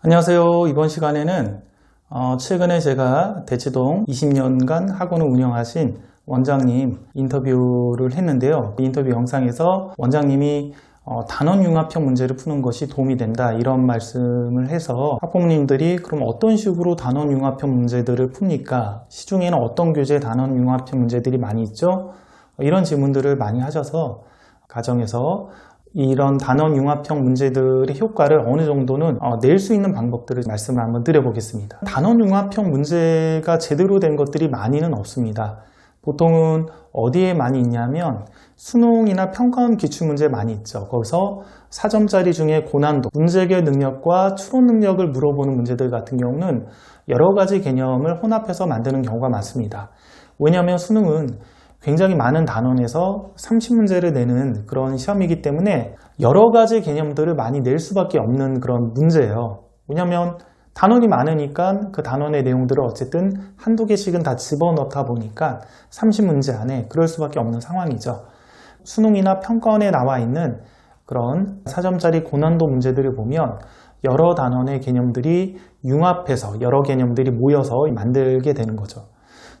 안녕하세요. 이번 시간에는 최근에 제가 대치동 20년간 학원을 운영하신 원장님 인터뷰를 했는데요. 인터뷰 영상에서 원장님이 단원융합형 문제를 푸는 것이 도움이 된다 이런 말씀을 해서 학부모님들이 그럼 어떤 식으로 단원융합형 문제들을 풉니까? 시중에는 어떤 교재의 단원융합형 문제들이 많이 있죠? 이런 질문들을 많이 하셔서 가정에서 이런 단원융합형 문제들의 효과를 어느 정도는 낼 수 있는 방법들을 말씀을 한번 드려보겠습니다. 단원융합형 문제가 제대로 된 것들이 많이는 없습니다. 보통은 어디에 많이 있냐면 수능이나 평가원 기출문제 많이 있죠. 거기서 4점짜리 중에 고난도, 문제 해결 능력과 추론 능력을 물어보는 문제들 같은 경우는 여러 가지 개념을 혼합해서 만드는 경우가 많습니다. 왜냐하면 수능은 굉장히 많은 단원에서 30문제를 내는 그런 시험이기 때문에 여러 가지 개념들을 많이 낼 수밖에 없는 그런 문제예요. 왜냐하면 단원이 많으니까 그 단원의 내용들을 어쨌든 한두 개씩은 다 집어넣다 보니까 30문제 안에 그럴 수밖에 없는 상황이죠. 수능이나 평가원에 나와 있는 그런 4점짜리 고난도 문제들을 보면 여러 단원의 개념들이 융합해서 여러 개념들이 모여서 만들게 되는 거죠.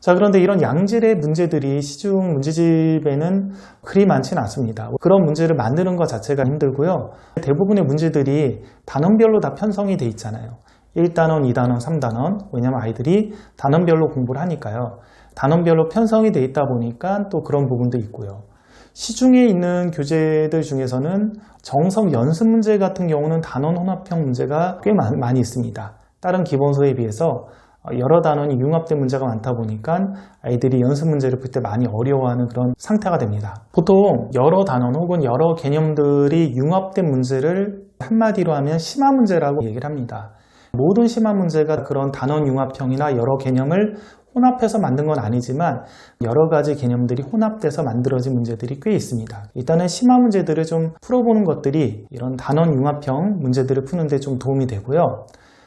자, 그런데 이런 양질의 문제들이 시중 문제집에는 그리 많지는 않습니다. 그런 문제를 만드는 것 자체가 힘들고요. 대부분의 문제들이 단원별로 다 편성이 돼 있잖아요. 1단원, 2단원, 3단원. 왜냐하면 아이들이 단원별로 공부를 하니까요. 단원별로 편성이 돼 있다 보니까 또 그런 부분도 있고요. 시중에 있는 교재들 중에서는 정석 연습 문제 같은 경우는 단원 혼합형 문제가 꽤 많이 있습니다. 다른 기본서에 비해서 여러 단원이 융합된 문제가 많다 보니까 아이들이 연습 문제를 풀 때 많이 어려워하는 그런 상태가 됩니다. 보통 여러 단원 혹은 여러 개념들이 융합된 문제를 한마디로 하면 심화 문제라고 얘기를 합니다. 모든 심화 문제가 그런 단원 융합형이나 여러 개념을 혼합해서 만든 건 아니지만 여러 가지 개념들이 혼합돼서 만들어진 문제들이 꽤 있습니다. 일단은 심화 문제들을 좀 풀어보는 것들이 이런 단원 융합형 문제들을 푸는 데 좀 도움이 되고요.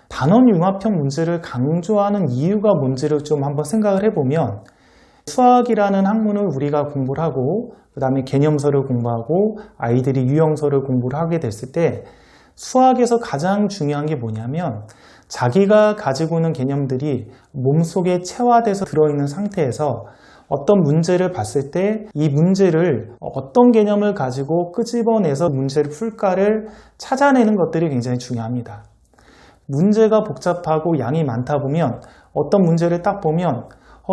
단원융합형 문제를 강조하는 이유가 뭔지를 좀 한번 생각을 해보면 수학이라는 학문을 우리가 공부를 하고 그 다음에 개념서를 공부하고 아이들이 유형서를 공부를 하게 됐을 때 수학에서 가장 중요한 게 뭐냐면 자기가 가지고 있는 개념들이 몸속에 체화돼서 들어있는 상태에서 어떤 문제를 봤을 때 이 문제를 어떤 개념을 가지고 끄집어내서 문제를 풀까를 찾아내는 것들이 굉장히 중요합니다. 문제가 복잡하고 양이 많다 보면 어떤 문제를 딱 보면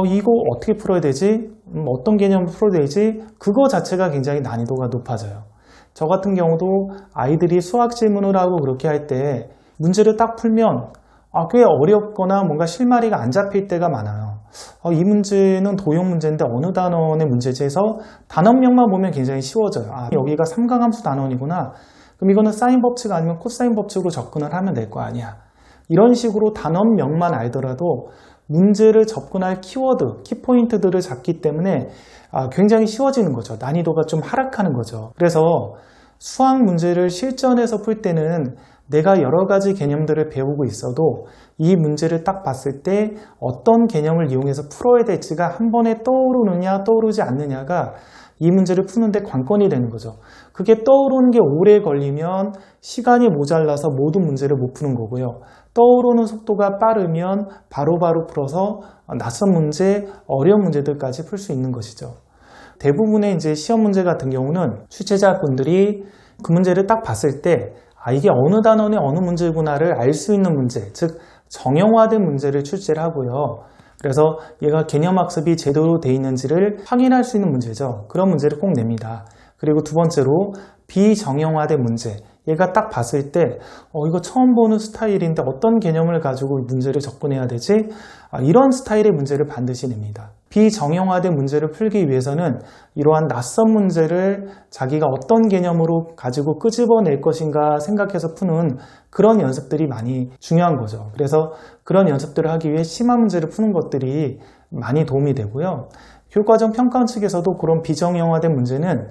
이거 어떻게 풀어야 되지? 어떤 개념을 풀어야 되지? 그거 자체가 굉장히 난이도가 높아져요. 저 같은 경우도 아이들이 수학 질문을 하고 그렇게 할 때 문제를 딱 풀면 꽤 어렵거나 뭔가 실마리가 안 잡힐 때가 많아요. 이 문제는 도형 문제인데 어느 단원의 문제지 해서 단원명만 보면 굉장히 쉬워져요. 여기가 삼각함수 단원이구나. 그럼 이거는 사인 법칙 아니면 코사인 법칙으로 접근을 하면 될 거 아니야. 이런 식으로 단원명만 알더라도 문제를 접근할 키워드, 키포인트들을 잡기 때문에 굉장히 쉬워지는 거죠. 난이도가 좀 하락하는 거죠. 그래서 수학 문제를 실전에서 풀 때는 내가 여러 가지 개념들을 배우고 있어도 이 문제를 딱 봤을 때 어떤 개념을 이용해서 풀어야 될지가 한 번에 떠오르느냐 떠오르지 않느냐가 이 문제를 푸는데 관건이 되는 거죠. 그게 떠오르는 게 오래 걸리면 시간이 모자라서 모든 문제를 못 푸는 거고요. 떠오르는 속도가 빠르면 바로바로 풀어서 낯선 문제, 어려운 문제들까지 풀 수 있는 것이죠. 대부분의 이제 시험 문제 같은 경우는 출제자분들이 그 문제를 딱 봤을 때 이게 어느 단원의 어느 문제구나를 알 수 있는 문제, 즉 정형화된 문제를 출제를 하고요. 그래서 얘가 개념학습이 제대로 돼 있는지를 확인할 수 있는 문제죠. 그런 문제를 꼭 냅니다. 그리고 두 번째로 비정형화된 문제. 얘가 딱 봤을 때 이거 처음 보는 스타일인데 어떤 개념을 가지고 문제를 접근해야 되지? 이런 스타일의 문제를 반드시 냅니다. 비정형화된 문제를 풀기 위해서는 이러한 낯선 문제를 자기가 어떤 개념으로 가지고 끄집어낼 것인가 생각해서 푸는 그런 연습들이 많이 중요한 거죠. 그래서 그런 연습들을 하기 위해 심화 문제를 푸는 것들이 많이 도움이 되고요. 교육과정 평가원 측에서도 그런 비정형화된 문제는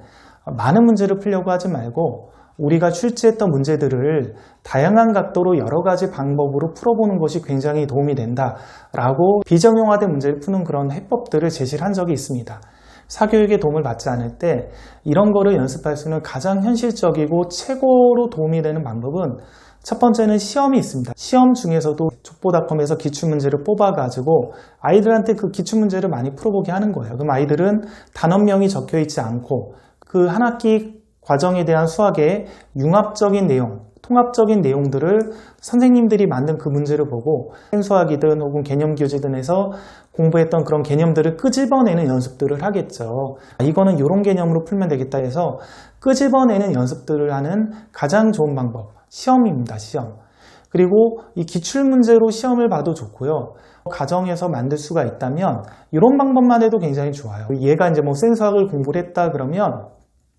많은 문제를 풀려고 하지 말고 우리가 출제했던 문제들을 다양한 각도로 여러 가지 방법으로 풀어보는 것이 굉장히 도움이 된다라고 비정형화된 문제를 푸는 그런 해법들을 제시를 한 적이 있습니다. 사교육의 도움을 받지 않을 때 이런 거를 연습할 수 있는 가장 현실적이고 최고로 도움이 되는 방법은 첫 번째는 시험이 있습니다. 시험 중에서도 족보닷컴에서 기출문제를 뽑아가지고 아이들한테 그 기출문제를 많이 풀어보게 하는 거예요. 그럼 아이들은 단원명이 적혀있지 않고 그 한 학기 과정에 대한 수학의 융합적인 내용, 통합적인 내용들을 선생님들이 만든 그 문제를 보고 생수학이든 혹은 개념교재든 해서 공부했던 그런 개념들을 끄집어내는 연습들을 하겠죠. 이거는 이런 개념으로 풀면 되겠다 해서 끄집어내는 연습들을 하는 가장 좋은 방법, 시험입니다. 시험. 그리고 이 기출문제로 시험을 봐도 좋고요. 가정에서 만들 수가 있다면 이런 방법만 해도 굉장히 좋아요. 얘가 이제 뭐 센수학을 공부를 했다 그러면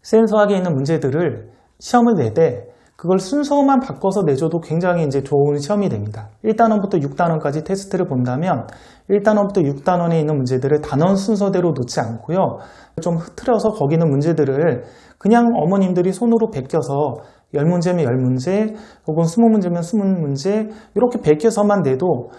센수학에 있는 문제들을 시험을 내되 그걸 순서만 바꿔서 내줘도 굉장히 이제 좋은 시험이 됩니다. 1단원부터 6단원까지 테스트를 본다면 1단원부터 6단원에 있는 문제들을 단원 순서대로 놓지 않고요. 좀 흐트려서 거기 있는 문제들을 그냥 어머님들이 손으로 베껴서 10문제면 10문제 혹은 20문제면 20문제 이렇게 베껴서만 내도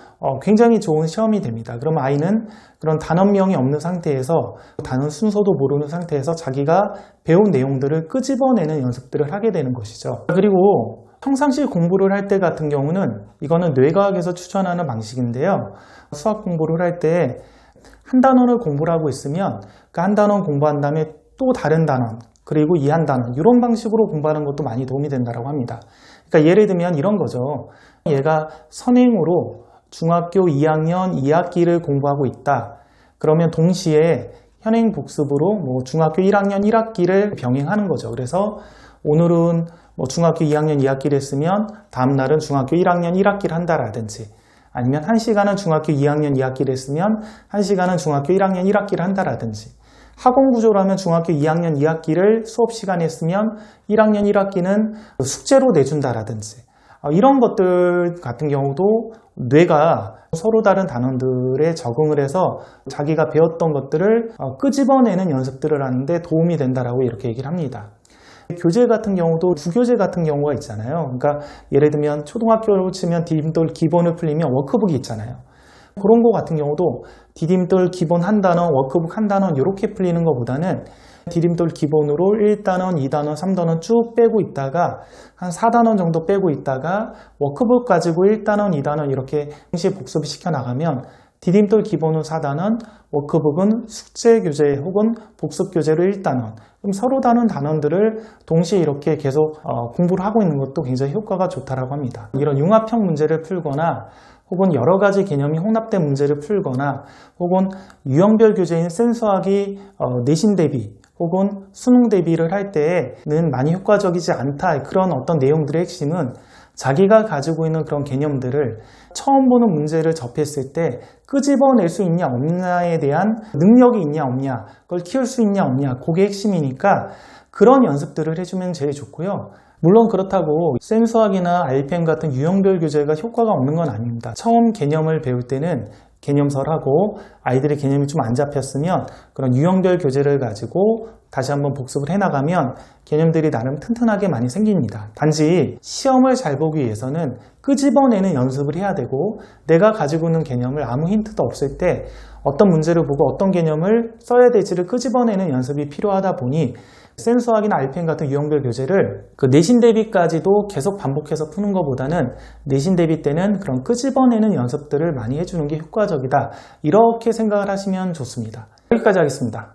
굉장히 좋은 시험이 됩니다. 그럼 아이는 그런 단원명이 없는 상태에서 단원 순서도 모르는 상태에서 자기가 배운 내용들을 끄집어내는 연습들을 하게 되는 것이죠. 그리고 평상시 공부를 할 때 같은 경우는 이거는 뇌과학에서 추천하는 방식인데요. 수학 공부를 할 때 한 단원을 공부를 하고 있으면 그 한 단원 공부한 다음에 또 다른 단원 그리고 이 한 단원 이런 방식으로 공부하는 것도 많이 도움이 된다고 합니다. 그러니까 예를 들면 이런 거죠. 얘가 선행으로 중학교 2학년 2학기를 공부하고 있다. 그러면 동시에 현행 복습으로 뭐 중학교 1학년 1학기를 병행하는 거죠. 그래서 오늘은 뭐 중학교 2학년 2학기를 했으면 다음 날은 중학교 1학년 1학기를 한다라든지 아니면 1시간은 중학교 2학년 2학기를 했으면 1시간은 중학교 1학년 1학기를 한다라든지 학원 구조라면 중학교 2학년 2학기를 수업 시간에 했으면 1학년 1학기는 숙제로 내준다라든지 이런 것들 같은 경우도 뇌가 서로 다른 단원들에 적응을 해서 자기가 배웠던 것들을 끄집어내는 연습들을 하는데 도움이 된다라고 이렇게 얘기를 합니다. 교재 같은 경우도 주교재 같은 경우가 있잖아요. 그러니까 예를 들면 초등학교로 치면 디딤돌 기본을 풀리면 워크북이 있잖아요. 그런 거 같은 경우도 디딤돌 기본 한 단원, 워크북 한 단원 이렇게 풀리는 것보다는 디딤돌 기본으로 1단원, 2단원, 3단원 쭉 빼고 있다가 한 4단원 정도 빼고 있다가 워크북 가지고 1단원, 2단원 이렇게 동시에 복습을 시켜나가면 디딤돌 기본은 4단원, 워크북은 숙제 교재 혹은 복습 교재로 1단원 그럼 서로 다른 단원들을 동시에 이렇게 계속 공부를 하고 있는 것도 굉장히 효과가 좋다고 합니다. 이런 융합형 문제를 풀거나 혹은 여러 가지 개념이 혼합된 문제를 풀거나 혹은 유형별 교재인 센수학이 내신 대비 혹은 수능 대비를 할 때는 많이 효과적이지 않다. 그런 어떤 내용들의 핵심은 자기가 가지고 있는 그런 개념들을 처음 보는 문제를 접했을 때 끄집어낼 수 있냐 없냐에 대한 능력이 있냐 없냐 그걸 키울 수 있냐 없냐 그게 핵심이니까 그런 연습들을 해주면 제일 좋고요. 물론 그렇다고 센수학이나 RPM 같은 유형별 교재가 효과가 없는 건 아닙니다. 처음 개념을 배울 때는 개념설하고 아이들의 개념이 좀 안 잡혔으면 그런 유형별 교재를 가지고 다시 한번 복습을 해나가면 개념들이 나름 튼튼하게 많이 생깁니다. 단지 시험을 잘 보기 위해서는 끄집어내는 연습을 해야 되고 내가 가지고 있는 개념을 아무 힌트도 없을 때 어떤 문제를 보고 어떤 개념을 써야 될지를 끄집어내는 연습이 필요하다 보니 센수학이나 RPM 같은 유형별 교재를 그 내신 대비까지도 계속 반복해서 푸는 것보다는 내신 대비 때는 그런 끄집어내는 연습들을 많이 해주는 게 효과적이다. 이렇게 생각을 하시면 좋습니다. 여기까지 하겠습니다.